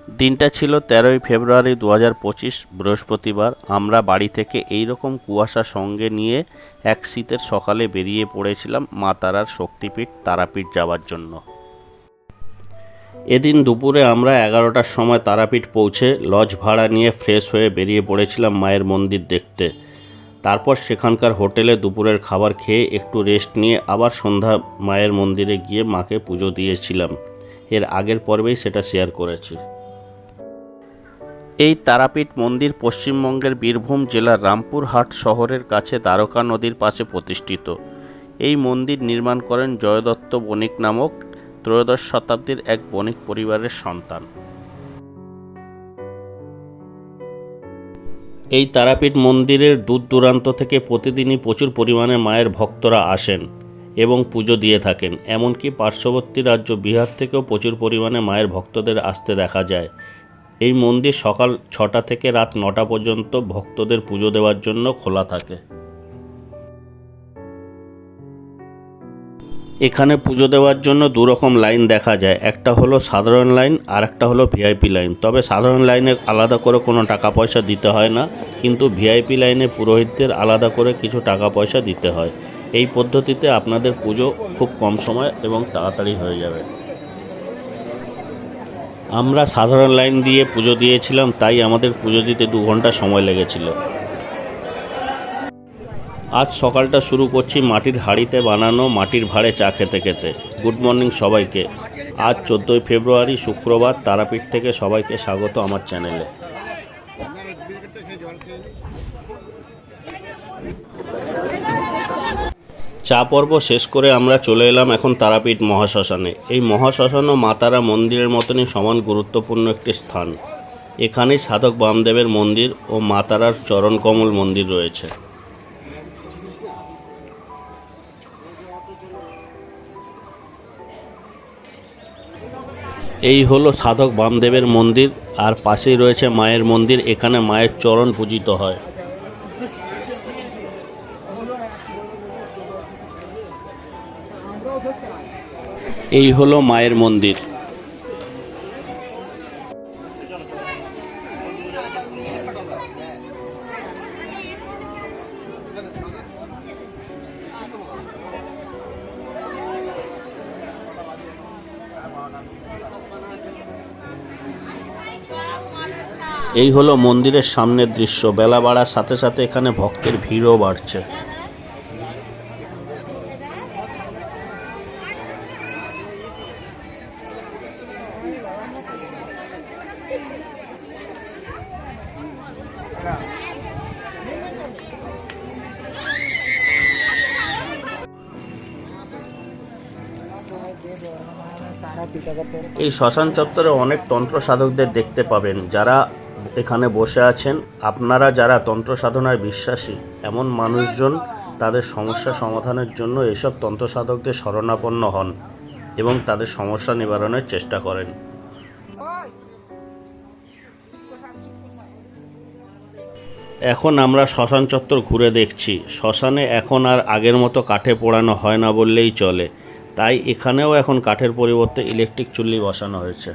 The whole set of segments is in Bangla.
দিনটা ছিল 13ই ফেব্রুয়ারি 2025 বৃহস্পতিবার। আমরা বাড়ি থেকে এই রকম কুয়াশা সঙ্গে নিয়ে এক শীতের সকালে বেরিয়ে পড়েছিলাম মা তারার শক্তিপীঠ তারাপীঠ যাওয়ার জন্য। এদিন দুপুরে আমরা 11টার সময় তারাপীঠ পৌঁছে লজ ভাড়া নিয়ে ফ্রেশ হয়ে বেরিয়ে পড়েছিলাম মায়ের মন্দির দেখতে। তারপর সেখানকার হোটেলে দুপুরের খাবার খেয়ে একটু রেস্ট নিয়ে আবার সন্ধ্যা মায়ের মন্দিরে গিয়ে মাকে পুজো দিয়েছিলাম। এর আগের পর্বেই সেটা শেয়ার করেছি। এই তারাপীঠ মন্দির পশ্চিমবঙ্গের বীরভূম জেলার রামপুরহাট শহরের কাছে দ্বারকা নদীর পাশে প্রতিষ্ঠিত। এই মন্দির নির্মাণ করেন জয়দত্ত বণিক নামক ত্রয়োদশ শতাব্দীর এক বণিক পরিবারের সন্তান। এই তারাপীঠ মন্দিরের দূর দূরান্ত থেকে প্রতিদিনই প্রচুর পরিমাণে মায়ের ভক্তরা আসেন এবং পুজো দিয়ে থাকেন। এমনকি পার্শ্ববর্তী রাজ্য বিহার থেকেও প্রচুর পরিমাণে মায়ের ভক্তদের আসতে দেখা যায়। এই মন্দির সকাল 6টা থেকে রাত 9টা পর্যন্ত ভক্তদের পুজো দেওয়ার জন্য খোলা থাকে। এখানে পুজো দেওয়ার জন্য দুরকম লাইন দেখা যায়, একটা হলো সাধারণ লাইন আর একটা হলো ভিআইপি লাইন। তবে সাধারণ লাইনে আলাদা করে কোনো টাকা পয়সা দিতে হয় না, কিন্তু ভিআইপি লাইনে পুরোহিতদের আলাদা করে কিছু টাকা পয়সা দিতে হয়। এই পদ্ধতিতে আপনাদের পুজো খুব কম সময় এবং তাড়াতাড়ি হয়ে যাবে। আমরা সাধারণ লাইন দিয়ে পুজো দিয়েছিলাম, তাই আমাদের পুজো দিতে 2 ঘন্টা সময় লেগেছিল। আজ সকালটা শুরু করছি মাটির হাঁড়িতে বানানো মাটির ভাঁড়ে চা খেতে খেতে। গুড মর্নিং সবাইকে। আজ 14ই ফেব্রুয়ারি শুক্রবার। তারাপীঠ থেকে সবাইকে স্বাগত আমার চ্যানেলে। চা পর্ব শেষ করে আমরা চলে এলাম এখন তারাপীঠ মহাশ্মশানে। এই মহাশ্মশানও মা তারা মন্দিরের মতনই সমান গুরুত্বপূর্ণ একটি স্থান। এখানেই সাধক বামদেবের মন্দির ও মা তারার চরণকমল মন্দির রয়েছে। এই হলো সাধক বামদেবের মন্দির, আর পাশেই রয়েছে মায়ের মন্দির। এখানে মায়ের চরণ পূজিত হয়। এই হলো মায়ের মন্দির। এই হলো মন্দিরের সামনের দৃশ্য। বেলা বাড়ার সাথে সাথে এখানে ভক্তের ভিড়ও বাড়ছে। এই শ্মশান চত্বরে অনেক তন্ত্র সাধকদের দেখতে পাবেন, যারা এখানে বসে আছেন। আপনারা যারা তন্ত্র সাধনায় বিশ্বাসী এমন মানুষজন তাদের সমস্যা সমাধানের জন্য এসব তন্ত্র সাধকদের শরণাপন্ন হন এবং তাদের সমস্যা নিবারণের চেষ্টা করেন। এখন আমরা শ্মশান চত্বর ঘুরে দেখছি। শ্মশানে এখন আর আগের মতো কাঠে পোড়ানো হয় না বললেই চলে, তাই এখানেও এখন কাঠের পরিবর্তে ইলেকট্রিক চুল্লি বসানো হয়েছে।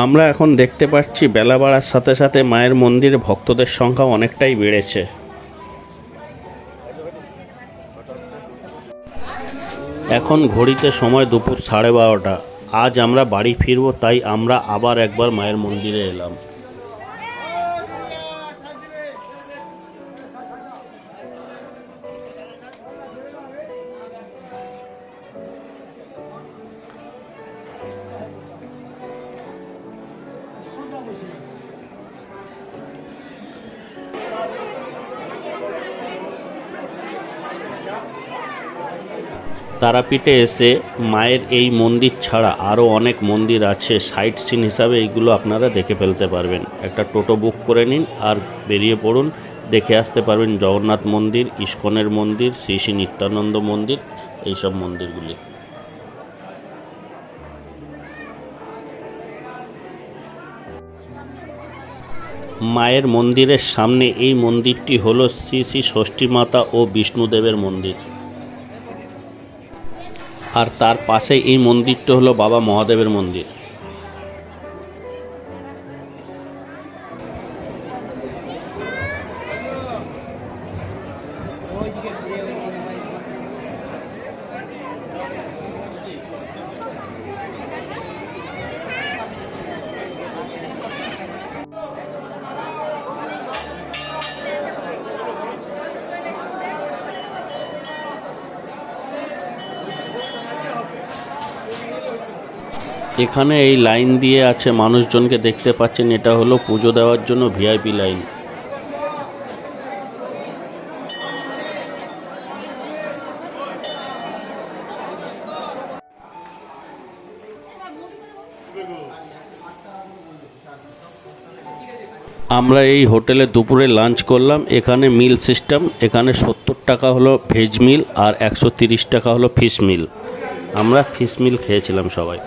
আমরা এখন দেখতে পাচ্ছি বেলা বাড়ার সাথে সাথে মায়ের মন্দিরে ভক্তদের সংখ্যা অনেকটাই বেড়েছে। এখন ঘড়িতে সময় দুপুর 12:30। আজ আমরা বাড়ি ফিরবো, তাই আমরা আবার একবার মায়ের মন্দিরে এলাম। তারাপীঠে এসে মায়ের এই মন্দির ছাড়া আরও অনেক মন্দির আছে। সাইট সিন হিসাবে এইগুলো আপনারা দেখে ফেলতে পারবেন। একটা টোটো বুক করে নিন আর বেরিয়ে পড়ুন। দেখে আসতে পারবেন জগন্নাথ মন্দির, ইস্কনের মন্দির, শ্রী শ্রী নিত্যানন্দ মন্দির, এইসব মন্দিরগুলি। মায়ের মন্দিরের সামনে এই মন্দিরটি হলো শ্রী শ্রী ষষ্ঠী মাতা ও বিষ্ণুদেবের মন্দির, আর তার পাশে এই মন্দিরটা হলো বাবা মহাদেবের মন্দির। এখানে এই লাইন দিয়ে আছে মানুষজনকে দেখতে পাচ্ছেন, এটা হলো পুজো দেওয়ার জন্য ভিআইপি লাইন। আমরা এই হোটেলে দুপুরে লাঞ্চ করলাম। এখানে মিল সিস্টেম, এখানে 70 টাকা হলো ভেজ মিল আর 130 টাকা হলো ফিশ মিল। আমরা ফিশ মিল খেয়েছিলাম সবাই।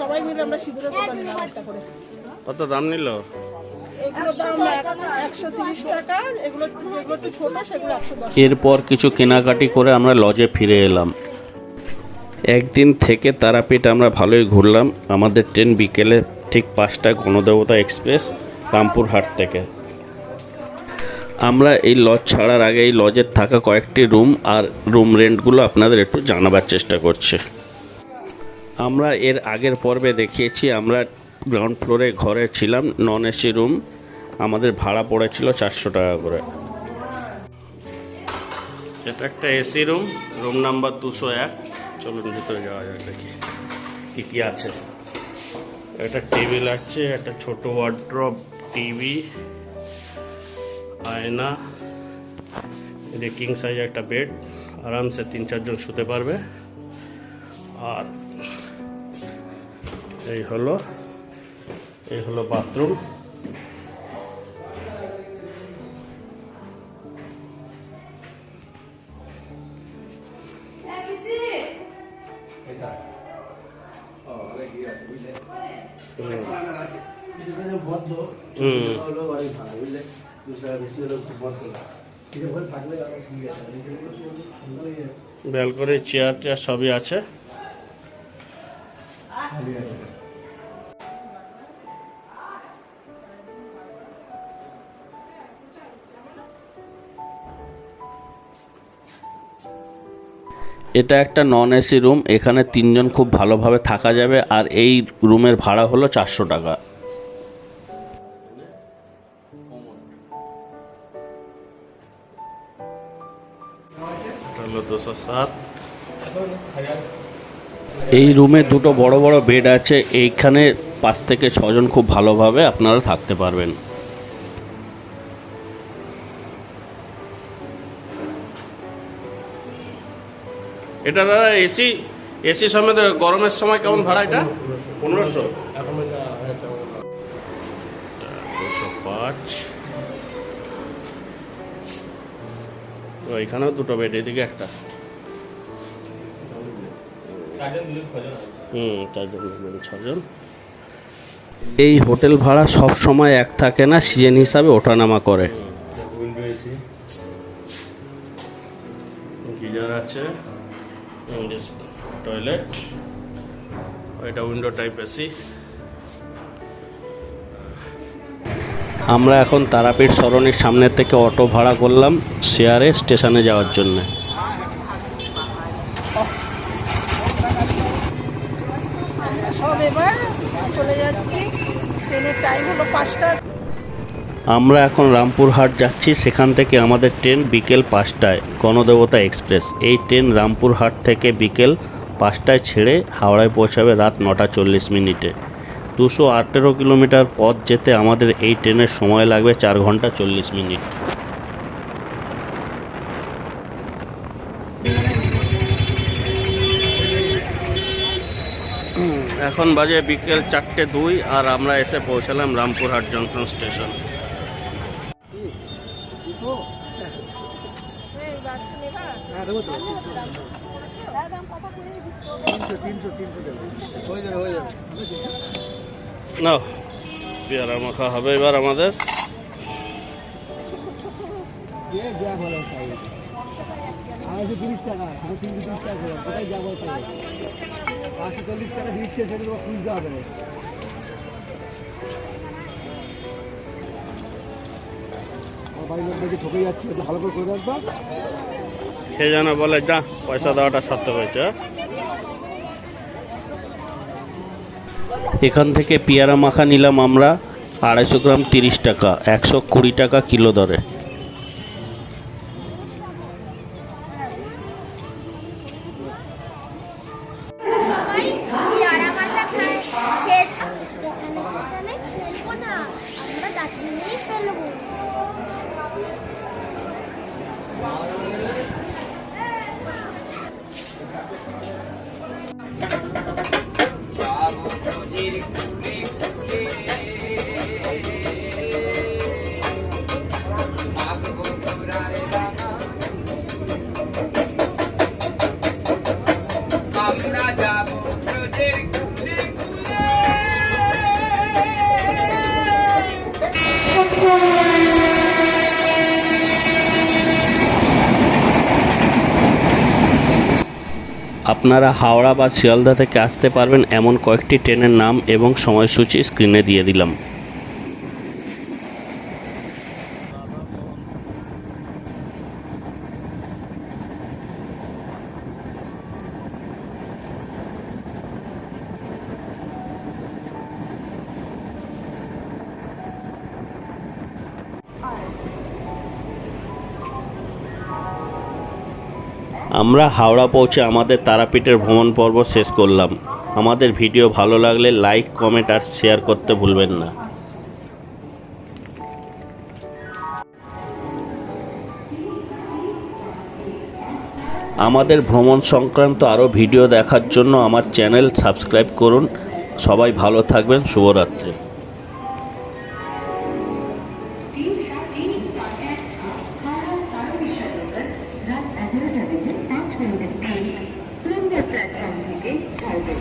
সবাই মিলে আমরা সিঁদুরের কথা নিলাম একটা করে। কত দাম নিল? এগুলো দাম 130 টাকা, এগুলো একটু ছোট, সেগুলো 110। এরপর কিছু কেনাকাটি করে আমরা লজে ফিরে এলাম। একদিন থেকে তারাপীঠ আমরা ভালোই ঘুরলাম। আমাদের ট্রেন বিকেলে ঠিক 5টায় গণদেবতা এক্সপ্রেস রামপুরহাট থেকে। আমরা এই লজ ছাড়ার আগে এই লজের থাকা কয়েকটি রুম আর রুম রেন্টগুলো আপনাদের একটু জানাবার চেষ্টা করছি। আমরা এর আগের পর্বে দেখিয়েছি আমরা গ্রাউন্ড ফ্লোরে ঘরে ছিলাম, নন এসি রুম, আমাদের ভাড়া পড়েছিল 400 টাকা করে। এটা একটা এসি রুম, রুম নাম্বার 201। চলুন ভিতরে যাওয়া যাক, দেখি কী কী আছে। একটা টেবিল আছে, একটা ছোট ওয়ার্ড্রপ, টিভি, আয়না, যে কিং সাইজ একটা বেড, আরামসে 3-4 জন শুতে পারবে। আর এই হলো বাথরুম। ব্যালকনি, চেয়ার টেয়ার সবই আছে। এটা একটা নন এসি রুম, এখানে 3 জন খুব ভালোভাবে থাকা যাবে। আর এই রুমের ভাড়া হলো 400 টাকা। হলো 207। এই রুমে দুটো বড় বড় বেড আছে। এইখানে 5 থেকে 6 জন খুব ভালোভাবে আপনারা থাকতে পারবেন। এটা দাদা এসি সমেত গরমের সময় কেমন ভাড়া? এটা 1500। 205। এখানেও দুটো বেড, এদিকে একটা। 4 জন 6 জন। এই হোটেল ভাড়া সব সময় এক থাকে না, সিজন হিসাবে ওঠানামা করে। গিজার আছে, টয়লেট, এটা উইন্ডো টাইপ এসি। আমরা এখন তারাপীঠ সরণির সামনে থেকে অটো ভাড়া করলাম শেয়ারে স্টেশনে যাওয়ার জন্য। সব এবার চলে যাচ্ছি, ট্রেনের টাইম হলো 5টা। আমরা এখন রামপুরহাট যাচ্ছি, সেখান থেকে আমাদের ট্রেন বিকেল 5টায় গণদেবতা এক্সপ্রেস। এই ট্রেন রামপুরহাট থেকে বিকেল 5টায় ছেড়ে হাওড়ায় পৌঁছাবে রাত 9টা 40 মিনিটে। 218 কিলোমিটার পথ যেতে আমাদের এই ট্রেনের সময় লাগবে 4 ঘন্টা 40 মিনিট। এখন বাজে বিকেল 4:02 আর আমরা এসে পৌঁছালাম রামপুরহাট জংশন স্টেশন। দেবো তো 300 হয়ে যাবে না পেয়ারা মাখা হবে এবার আমাদের। যা ভালো তাই 230 টাকা 330 টাকা করে কোথায় যাবো তাই 540 টাকা দিচ্ছে সেটা খুঁজতে হবে না। আমার বাড়ির লোক দেখে ঠকে যাচ্ছে একটু ভালো করে দেন তো। সে যেন বলে যা পয়সা দেওয়াটা সার্থক হয়েছে। এখান থেকে পেয়ারা মাখা নিলাম আমরা 250 গ্রাম 30 টাকা, 120 টাকা কিলো দরে। আপনারা হাওড়া বা শিয়ালদা থেকে আসতে পারবেন এমন কয়েকটি ট্রেনের নাম এবং সময়সূচি স্ক্রিনে দিয়ে দিলাম। আমরা হাওড়া পৌঁছে আমাদের তারাপীঠের ভ্রমণ পর্ব শেষ করলাম। আমাদের ভিডিও ভালো লাগলে লাইক, কমেন্ট আর শেয়ার করতে ভুলবেন না। আমাদের ভ্রমণ সংক্রান্ত আরও ভিডিও দেখার জন্য আমার চ্যানেল সাবস্ক্রাইব করুন। সবাই ভালো থাকবেন। শুভরাত্রি। প্ল্যাটফর্ম থেকে ছাড়বে।